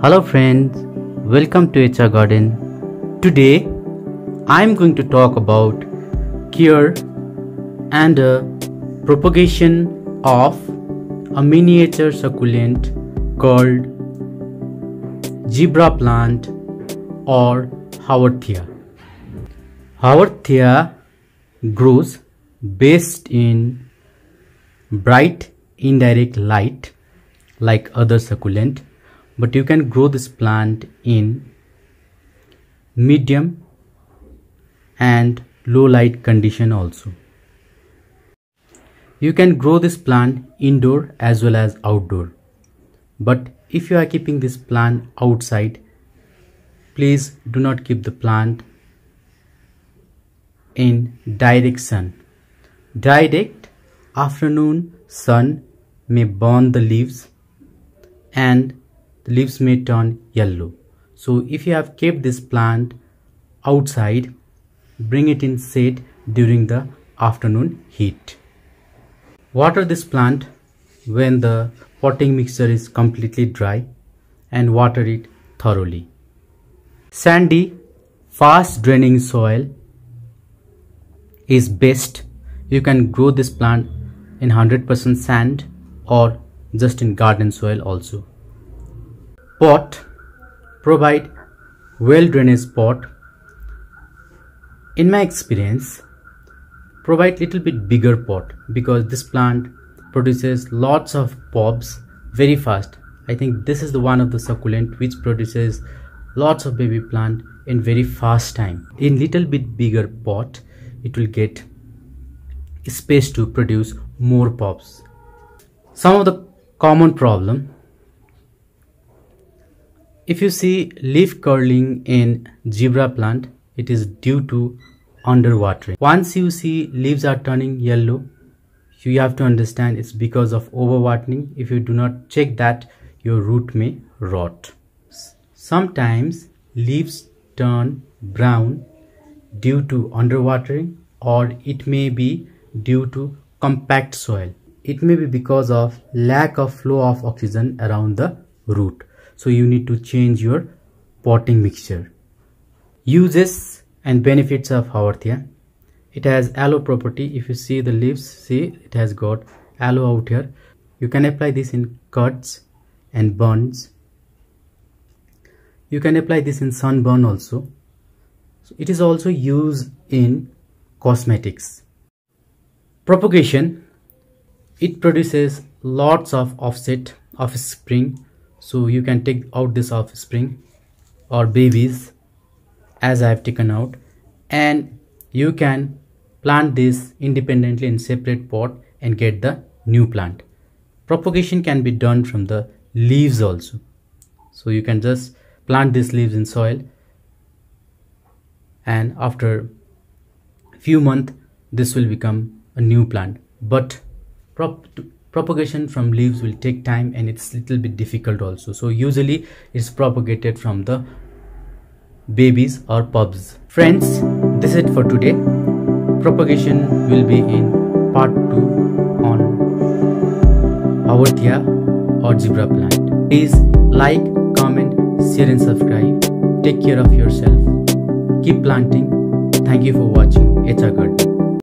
Hello friends, welcome to HR Garden. Today I am going to talk about care and propagation of a miniature succulent called zebra plant or Haworthia. Haworthia grows best in bright indirect light like other succulent, but you can grow this plant in medium and low light condition also. You can grow this plant indoor as well as outdoor, but if you are keeping this plant outside, please do not keep the plant in direct sun. Direct afternoon sun may burn the leaves and the leaves may turn yellow. So if you have kept this plant outside, bring it in shade during the afternoon heat. Water this plant when the potting mixture is completely dry and water it thoroughly. Sandy, fast draining soil is best. You can grow this plant in 100% sand or just in garden soil also. Pot, provide well drainage pot. In my experience, provide little bit bigger pot because this plant produces lots of bulbs very fast. I think this is the one of the succulent which produces lots of baby plant in very fast time. In little bit bigger pot, it will get space to produce more bulbs. Some of the common problem. If you see leaf curling in zebra plant, it is due to underwatering. Once you see leaves are turning yellow, you have to understand it's because of overwatering. If you do not check that, your root may rot. Sometimes leaves turn brown due to underwatering, or it may be due to compact soil. It may be because of lack of flow of oxygen around the root. So you need to change your potting mixture. Uses and benefits of Haworthia. It has aloe property. If you see the leaves, see it has got aloe out here. You can apply this in cuts and burns. You can apply this in sunburn also. So it is also used in cosmetics. Propagation. It produces lots of offset of spring. So you can take out this offspring or babies as I have taken out, and you can plant this independently in separate pot and get the new plant. Propagation can be done from the leaves also. So you can just plant these leaves in soil, and after few months this will become a new plant. But propagation from leaves will take time and it's little bit difficult also. So usually it's propagated from the babies or pups. Friends, this is it for today. Propagation will be in part 2 on Haworthia or zebra plant. Please like, comment, share and subscribe. Take care of yourself. Keep planting. Thank you for watching HR Garden.